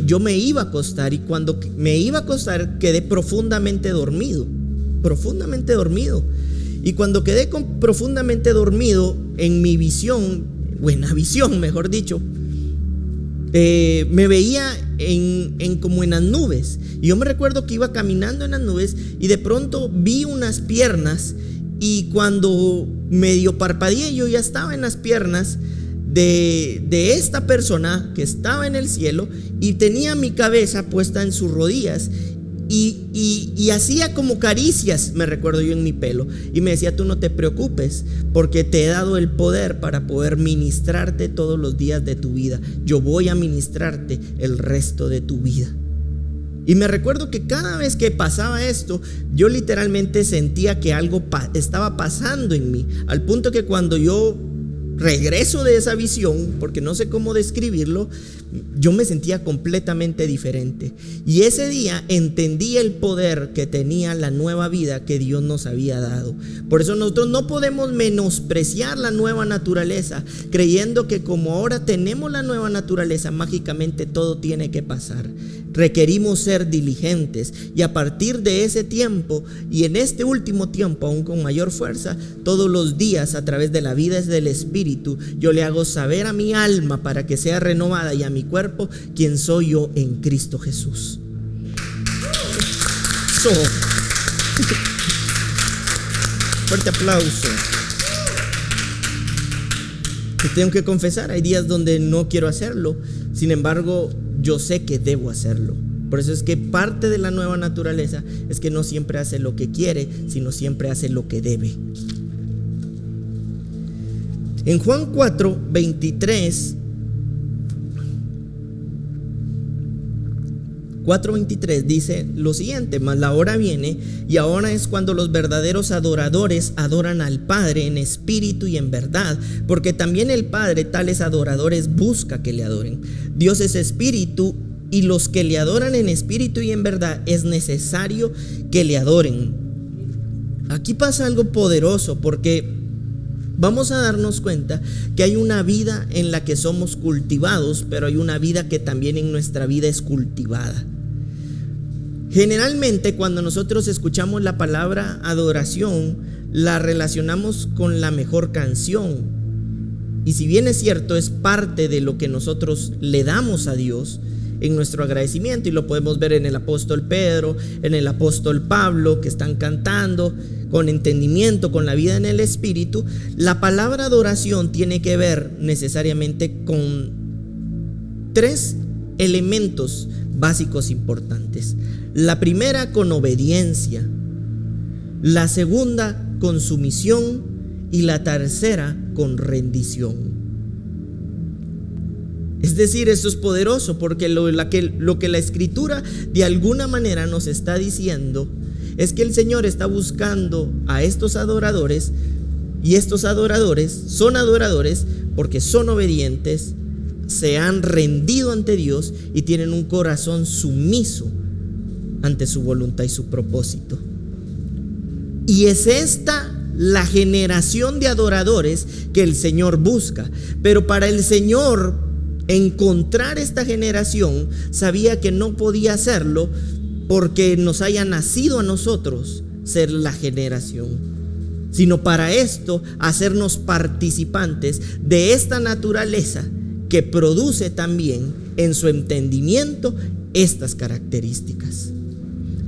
yo me iba a acostar, y cuando me iba a acostar quedé profundamente dormido. Y cuando quedé profundamente dormido, en mi visión, buena visión mejor dicho, me veía como en las nubes. Y yo me recuerdo que iba caminando en las nubes y de pronto vi unas piernas, y cuando medio parpadeé yo ya estaba en las piernas de esta persona que estaba en el cielo, y tenía mi cabeza puesta en sus rodillas y hacía como caricias, me recuerdo yo, en mi pelo, y me decía: tú no te preocupes, porque te he dado el poder para poder ministrarte todos los días de tu vida. Yo voy a ministrarte el resto de tu vida. Y me recuerdo que cada vez que pasaba esto, yo literalmente sentía que algo estaba pasando en mí, al punto que cuando yo regreso de esa visión, porque no sé cómo describirlo, yo me sentía completamente diferente. Y ese día entendí el poder que tenía la nueva vida que Dios nos había dado. Por eso nosotros no podemos menospreciar la nueva naturaleza, creyendo que como ahora tenemos la nueva naturaleza, mágicamente todo tiene que pasar. Requerimos ser diligentes, y a partir de ese tiempo y en este último tiempo aún con mayor fuerza, todos los días a través de la vida del Espíritu, yo le hago saber a mi alma para que sea renovada y a mi cuerpo quién soy yo en Cristo Jesús. Fuerte aplauso. Te tengo que confesar, hay días donde no quiero hacerlo, sin embargo yo sé que debo hacerlo. Por eso es que parte de la nueva naturaleza es que no siempre hace lo que quiere, sino siempre hace lo que debe. En Juan 4, 23, 4:23 dice lo siguiente: mas la hora viene, y ahora es cuando los verdaderos adoradores adoran al Padre en espíritu y en verdad, porque también el Padre tales adoradores busca que le adoren. Dios es espíritu, y los que le adoran en espíritu y en verdad es necesario que le adoren. Aquí pasa algo poderoso, porque vamos a darnos cuenta que hay una vida en la que somos cultivados, pero hay una vida que también en nuestra vida es cultivada. Generalmente cuando nosotros escuchamos la palabra adoración, la relacionamos con la mejor canción. Y si bien es cierto, es parte de lo que nosotros le damos a Dios en nuestro agradecimiento, y lo podemos ver en el apóstol Pedro, en el apóstol Pablo, que están cantando con entendimiento, con la vida en el Espíritu. La palabra adoración tiene que ver necesariamente con tres elementos básicos importantes. La primera, con obediencia; la segunda, con sumisión; y la tercera, con rendición. Es decir, esto es poderoso, porque lo que la Escritura de alguna manera nos está diciendo es que el Señor está buscando a estos adoradores, y estos adoradores son adoradores porque son obedientes, se han rendido ante Dios y tienen un corazón sumiso ante su voluntad y su propósito. Y es esta la generación de adoradores que el Señor busca. Pero para el Señor encontrar esta generación, sabía que no podía hacerlo porque nos haya nacido a nosotros ser la generación, sino para esto hacernos participantes de esta naturaleza que produce también en su entendimiento estas características.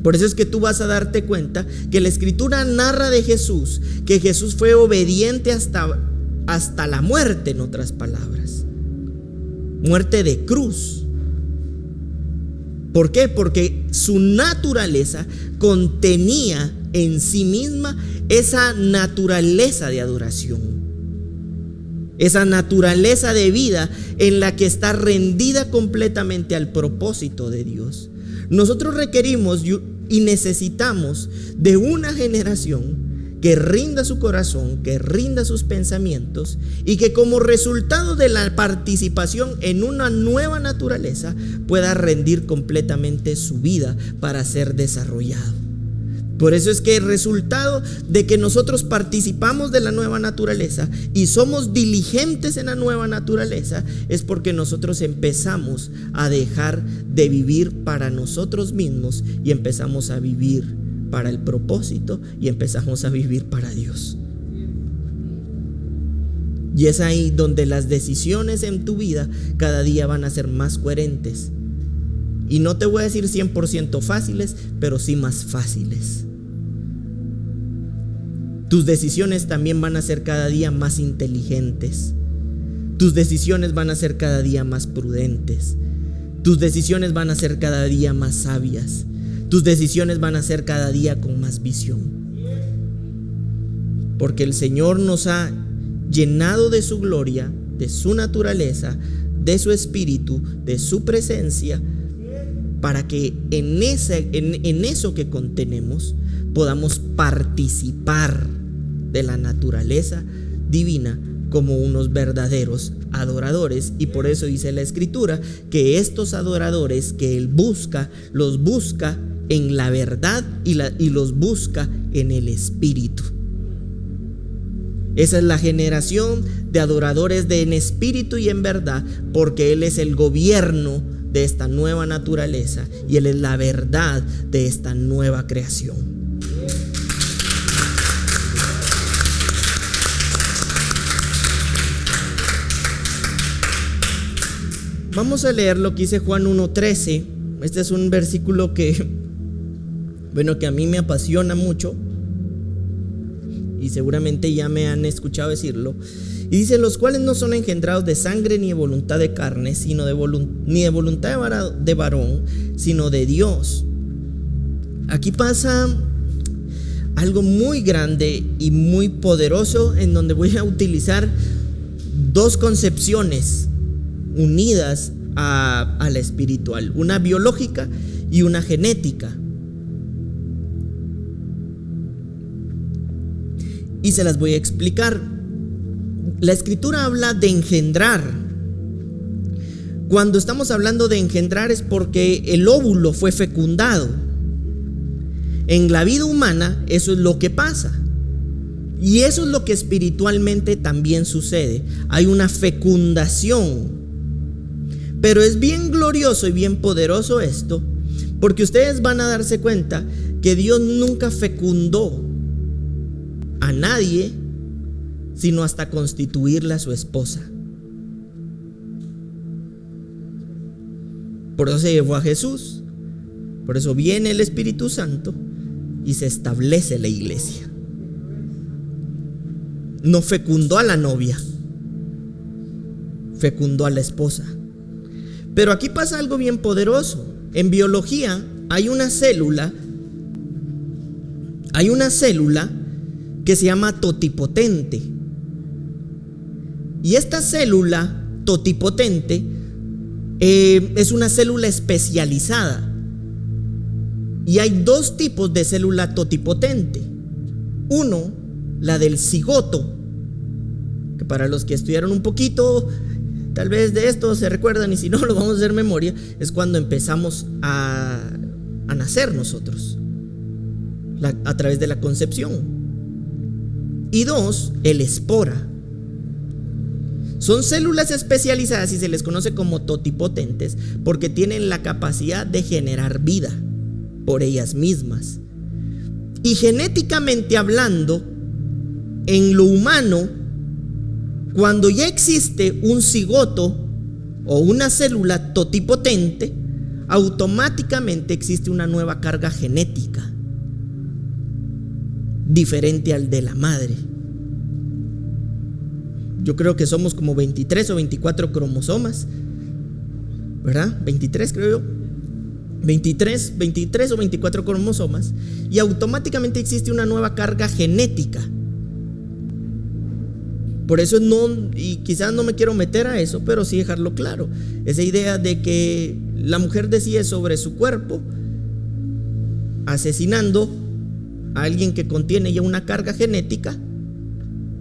Por eso es que tú vas a darte cuenta que la Escritura narra de Jesús, que Jesús fue obediente hasta la muerte, en otras palabras, muerte de cruz. ¿Por qué? Porque su naturaleza contenía en sí misma esa naturaleza de adoración, esa naturaleza de vida en la que está rendida completamente al propósito de Dios. Nosotros requerimos y necesitamos de una generación que rinda su corazón, que rinda sus pensamientos, y que como resultado de la participación en una nueva naturaleza pueda rendir completamente su vida para ser desarrollado. Por eso es que el resultado de que nosotros participamos de la nueva naturaleza y somos diligentes en la nueva naturaleza es porque nosotros empezamos a dejar de vivir para nosotros mismos y empezamos a vivir para el propósito, y empezamos a vivir para Dios. Y es ahí donde las decisiones en tu vida cada día van a ser más coherentes. Y no te voy a decir 100% fáciles, pero sí más fáciles. Tus decisiones también van a ser cada día más inteligentes. Tus decisiones van a ser cada día más prudentes. Tus decisiones van a ser cada día más sabias. Tus decisiones van a ser cada día con más visión. Porque el Señor nos ha llenado de su gloria, de su naturaleza, de su espíritu, de su presencia, para que en eso que contenemos podamos participar de la naturaleza divina como unos verdaderos adoradores. Y por eso dice la Escritura que estos adoradores que Él busca, los busca en la verdad y los busca en el Espíritu. Esa es la generación de adoradores en espíritu y en verdad, porque Él es el gobierno de esta nueva naturaleza y Él es la verdad de esta nueva creación. Vamos a leer lo que dice Juan 1:13. Este es un versículo que a mí me apasiona mucho y seguramente ya me han escuchado decirlo. Y dice: los cuales no son engendrados de sangre ni de voluntad de carne, sino ni de voluntad de varón, sino de Dios. Aquí pasa algo muy grande y muy poderoso, en donde voy a utilizar dos concepciones unidas a la espiritual, una biológica y una genética. Y se las voy a explicar. La Escritura habla de engendrar. Cuando estamos hablando de engendrar es porque el óvulo fue fecundado. En la vida humana eso es lo que pasa. Y eso es lo que espiritualmente también sucede. Hay una fecundación. Pero es bien glorioso y bien poderoso esto, porque ustedes van a darse cuenta que Dios nunca fecundó a nadie sino hasta constituirla a su esposa. Por eso se llevó a Jesús, por eso viene el Espíritu Santo y se establece la iglesia. No fecundó a la novia, fecundó a la esposa. Pero aquí pasa algo bien poderoso. En biología hay una célula que se llama totipotente. Y esta célula totipotente es una célula especializada. Y hay dos tipos de célula totipotente. Uno, la del cigoto, que para los que estudiaron un poquito, tal vez de esto se recuerdan, y si no lo vamos a hacer memoria, es cuando empezamos a nacer nosotros, a través de la concepción. Y dos, el espora. Son células especializadas y se les conoce como totipotentes porque tienen la capacidad de generar vida por ellas mismas. Y genéticamente hablando, en lo humano, cuando ya existe un cigoto o una célula totipotente, automáticamente existe una nueva carga genética diferente al de la madre. Yo creo que somos como 23 o 24 cromosomas, ¿verdad? 23 creo yo. 23 o 24 cromosomas, y automáticamente existe una nueva carga genética. Por eso y quizás no me quiero meter a eso, pero sí dejarlo claro. Esa idea de que la mujer decide sobre su cuerpo, asesinando a alguien que contiene ya una carga genética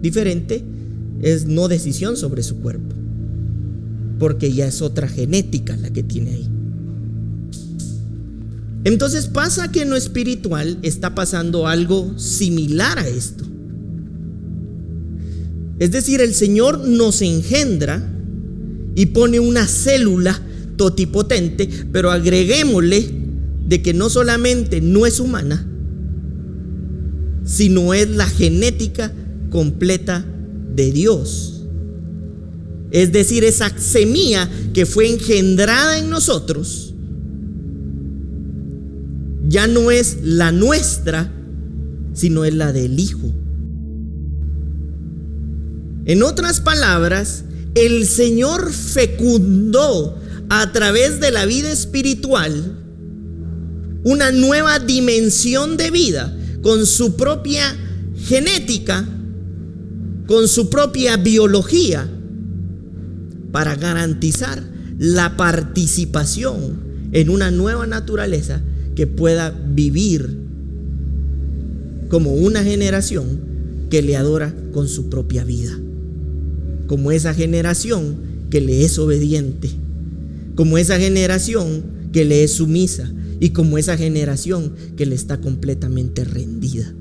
diferente, es no decisión sobre su cuerpo, porque ya es otra genética la que tiene ahí. Entonces pasa que en lo espiritual está pasando algo similar a esto. Es decir, el Señor nos engendra y pone una célula totipotente, pero agreguémosle de que no solamente no es humana, sino es la genética completa de Dios. Es decir, esa semilla que fue engendrada en nosotros ya no es la nuestra, sino es la del Hijo. En otras palabras, el Señor fecundó a través de la vida espiritual una nueva dimensión de vida con su propia genética, con su propia biología, para garantizar la participación en una nueva naturaleza que pueda vivir como una generación que le adora con su propia vida, como esa generación que le es obediente, como esa generación que le es sumisa y como esa generación que le está completamente rendida.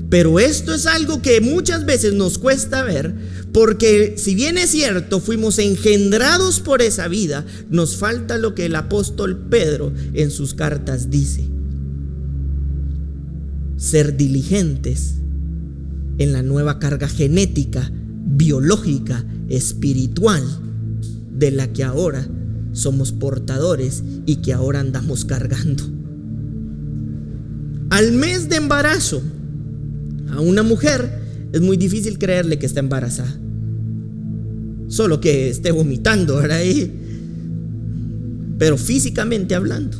Pero esto es algo que muchas veces nos cuesta ver, porque si bien es cierto, fuimos engendrados por esa vida, nos falta lo que el apóstol Pedro en sus cartas dice: ser diligentes en la nueva carga genética, biológica, espiritual, de la que ahora somos portadores y que ahora andamos cargando. Al mes de embarazo, a una mujer es muy difícil creerle que está embarazada, solo que esté vomitando, ¿verdad? Pero físicamente hablando.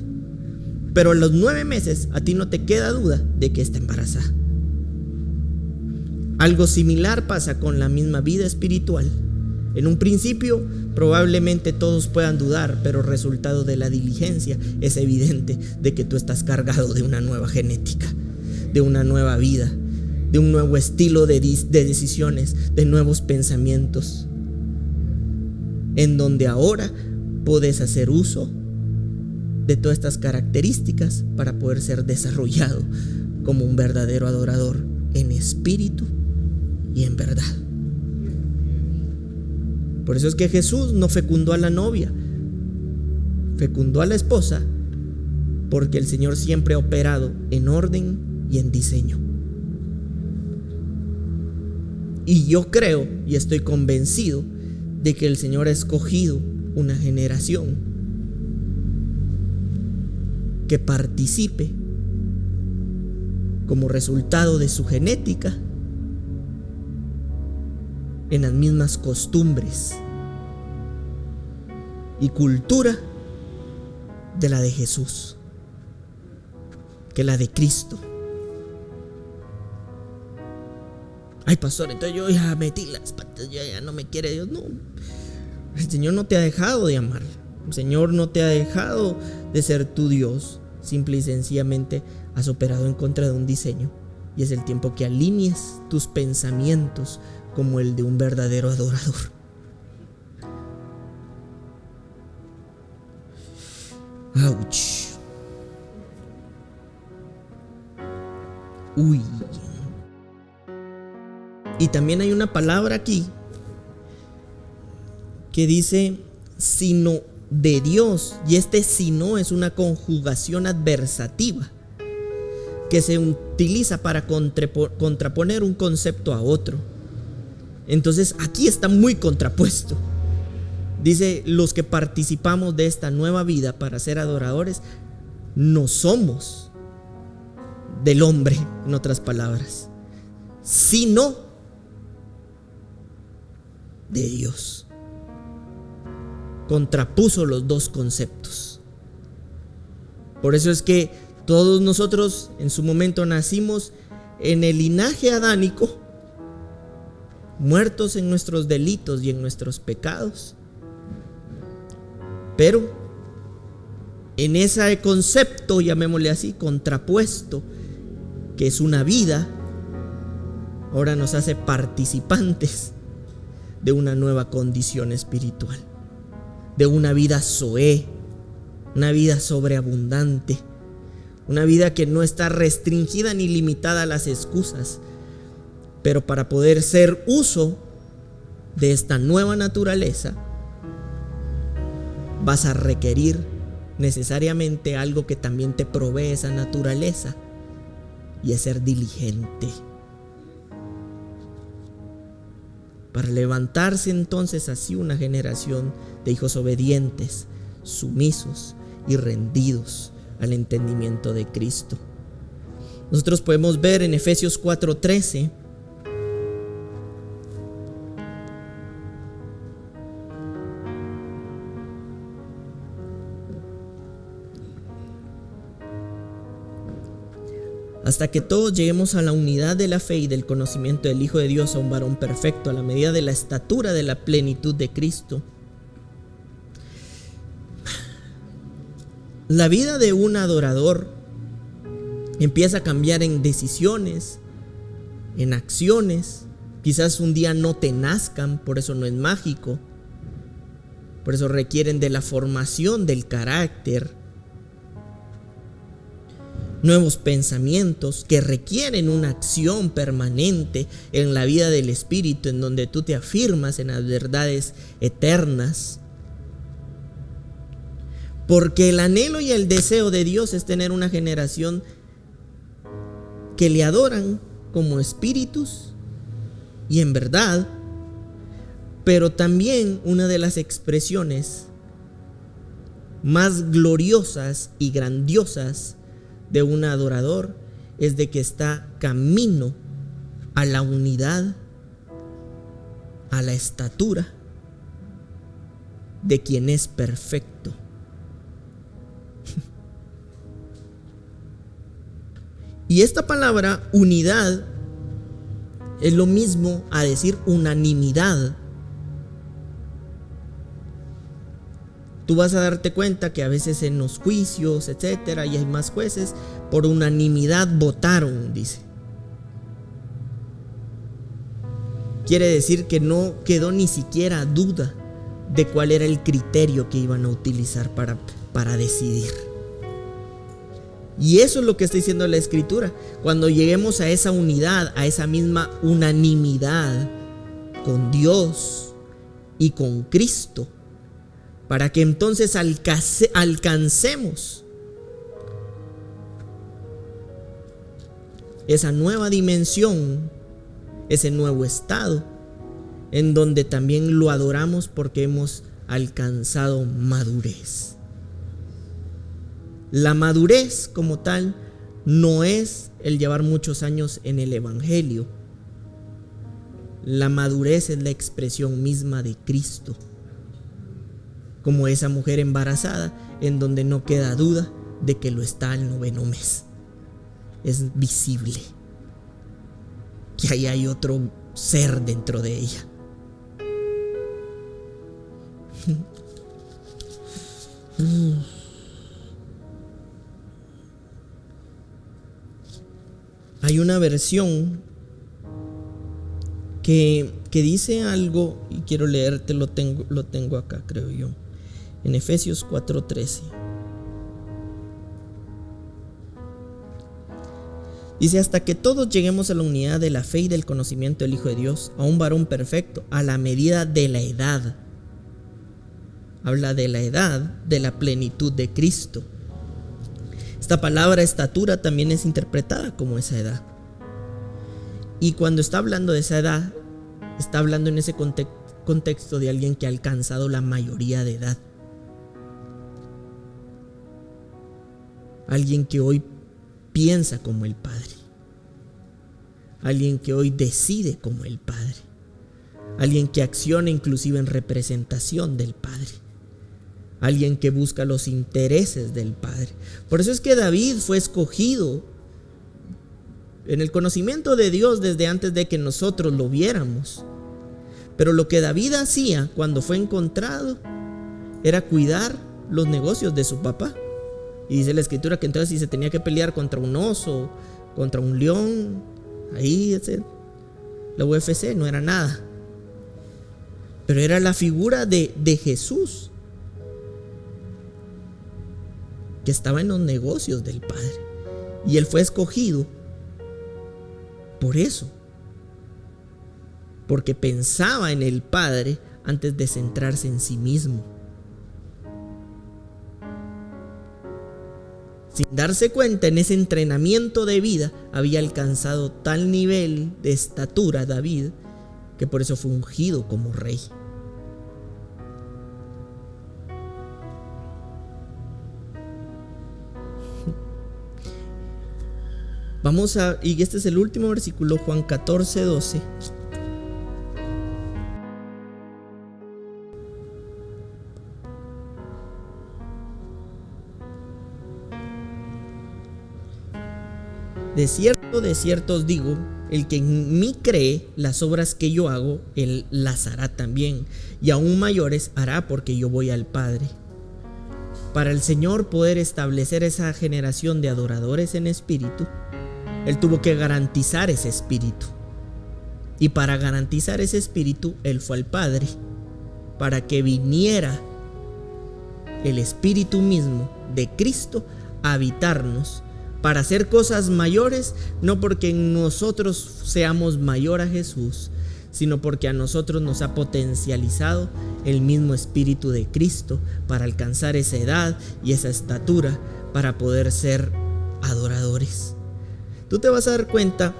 Pero a los 9 meses a ti no te queda duda de que está embarazada. Algo similar pasa con la misma vida espiritual. En un principio probablemente todos puedan dudar, pero el resultado de la diligencia es evidente de que tú estás cargado de una nueva genética, de una nueva vida, de un nuevo estilo de decisiones, de nuevos pensamientos, en donde ahora puedes hacer uso de todas estas características para poder ser desarrollado como un verdadero adorador en espíritu y en verdad. Por eso es que Jesús no fecundó a la novia, fecundó a la esposa, porque el Señor siempre ha operado en orden y en diseño. Y yo creo y estoy convencido de que el Señor ha escogido una generación que participe como resultado de su genética en las mismas costumbres y cultura de la de Jesús, que la de Cristo. Ay, pastor, entonces yo ya metí las patas, ya no me quiere Dios. No, el Señor no te ha dejado de amar, el Señor no te ha dejado de ser tu Dios. Simple y sencillamente has operado en contra de un diseño, y es el tiempo que alinees tus pensamientos como el de un verdadero adorador. Ouch. Uy. Y también hay una palabra aquí que dice sino de Dios, y este sino es una conjugación adversativa que se utiliza para contraponer un concepto a otro. Entonces aquí está muy contrapuesto. Dice: los que participamos de esta nueva vida para ser adoradores no somos del hombre, en otras palabras, sino de Dios. Contrapuso los dos conceptos. Por eso es que todos nosotros en su momento nacimos en el linaje adánico, muertos en nuestros delitos y en nuestros pecados. Pero en ese concepto, llamémosle así, contrapuesto, que es una vida, ahora nos hace participantes de una nueva condición espiritual, de una vida zoé, una vida sobreabundante, una vida que no está restringida ni limitada a las excusas. Pero para poder hacer uso de esta nueva naturaleza, vas a requerir necesariamente algo que también te provee esa naturaleza, y es ser diligente. Para levantarse entonces así una generación de hijos obedientes, sumisos y rendidos al entendimiento de Cristo. Nosotros podemos ver en Efesios 4:13 hasta que todos lleguemos a la unidad de la fe y del conocimiento del Hijo de Dios, a un varón perfecto, a la medida de la estatura de la plenitud de Cristo. La vida de un adorador empieza a cambiar en decisiones, en acciones. Quizás un día no te nazcan, por eso no es mágico. Por eso requieren de la formación del carácter. Nuevos pensamientos que requieren una acción permanente en la vida del espíritu, en donde tú te afirmas en las verdades eternas. Porque el anhelo y el deseo de Dios es tener una generación que le adoran como espíritus y en verdad. Pero también una de las expresiones más gloriosas y grandiosas de un adorador es de que está camino a la unidad, a la estatura de quien es perfecto. Y esta palabra unidad es lo mismo a decir unanimidad. Tú vas a darte cuenta que a veces en los juicios, etcétera, y hay más jueces, por unanimidad votaron, dice. Quiere decir que no quedó ni siquiera duda de cuál era el criterio que iban a utilizar para decidir. Y eso es lo que está diciendo la Escritura. Cuando lleguemos a esa unidad, a esa misma unanimidad con Dios y con Cristo, para que entonces alcancemos esa nueva dimensión, ese nuevo estado, en donde también lo adoramos porque hemos alcanzado madurez. La madurez como tal no es el llevar muchos años en el Evangelio. La madurez es la expresión misma de Cristo. Como esa mujer embarazada, en donde no queda duda de que lo está al 9º mes. Es visible que ahí hay otro ser dentro de ella. Hay una versión que dice algo, y quiero leerte, lo tengo acá, creo yo. En Efesios 4:13. Dice: hasta que todos lleguemos a la unidad de la fe y del conocimiento del Hijo de Dios, a un varón perfecto, a la medida de la edad. Habla de la edad, de la plenitud de Cristo. Esta palabra estatura también es interpretada como esa edad. Y cuando está hablando de esa edad, está hablando en ese contexto de alguien que ha alcanzado la mayoría de edad. Alguien que hoy piensa como el Padre. Alguien que hoy decide como el Padre. Alguien que acciona inclusive en representación del Padre. Alguien que busca los intereses del Padre. Por eso es que David fue escogido en el conocimiento de Dios desde antes de que nosotros lo viéramos. Pero lo que David hacía cuando fue encontrado era cuidar los negocios de su papá. Y dice la Escritura que entonces si se tenía que pelear contra un oso, contra un león, ahí la UFC no era nada. Pero era la figura de Jesús, que estaba en los negocios del Padre. Y él fue escogido por eso, porque pensaba en el Padre antes de centrarse en sí mismo. Sin darse cuenta, en ese entrenamiento de vida había alcanzado tal nivel de estatura David, que por eso fue ungido como rey. Y este es el último versículo, Juan 14:12. De cierto os digo, el que en mí cree, las obras que yo hago, él las hará también, y aún mayores hará, porque yo voy al Padre. para el Señor poder establecer esa generación de adoradores en espíritu, Él tuvo que garantizar ese espíritu. Y para garantizar ese espíritu, Él fue al Padre, para que viniera el espíritu mismo de Cristo a habitarnos, para hacer cosas mayores, no porque en nosotros seamos mayor a Jesús, sino porque a nosotros nos ha potencializado el mismo espíritu de Cristo para alcanzar esa edad y esa estatura para poder ser adoradores. Tú te vas a dar cuenta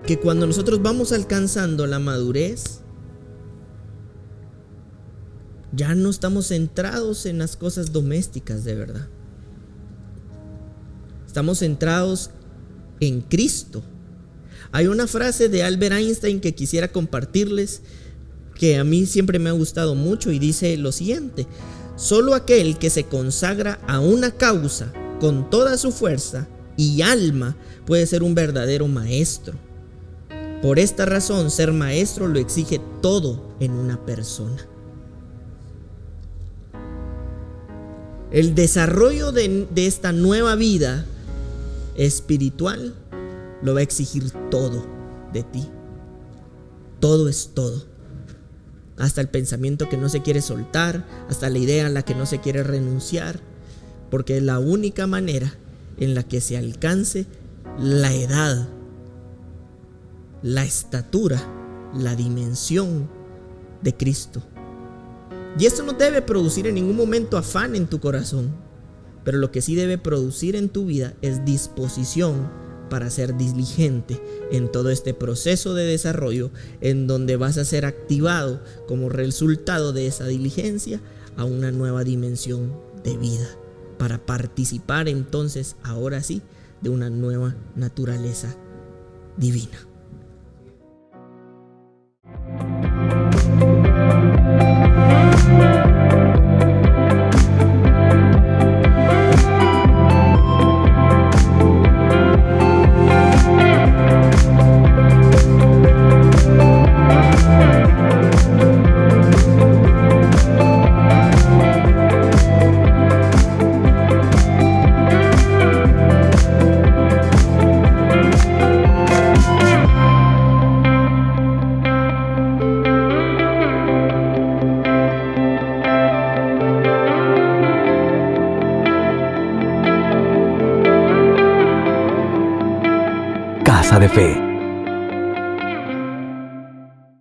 que cuando nosotros vamos alcanzando la madurez, ya no estamos centrados en las cosas domésticas de verdad. Estamos centrados en Cristo. Hay una frase de Albert Einstein que quisiera compartirles, que a mí siempre me ha gustado mucho, y dice lo siguiente: solo aquel que se consagra a una causa con toda su fuerza y alma puede ser un verdadero maestro. Por esta razón, ser maestro lo exige todo en una persona. El desarrollo de esta nueva vida espiritual lo va a exigir todo de ti. Todo es todo. Hasta el pensamiento que no se quiere soltar, hasta la idea a la que no se quiere renunciar, porque es la única manera en la que se alcance la edad, la estatura, la dimensión de Cristo. Y esto no debe producir en ningún momento afán en tu corazón, pero lo que sí debe producir en tu vida es disposición para ser diligente en todo este proceso de desarrollo, en donde vas a ser activado como resultado de esa diligencia a una nueva dimensión de vida, para participar entonces, ahora sí, de una nueva naturaleza divina. Casa de Fe.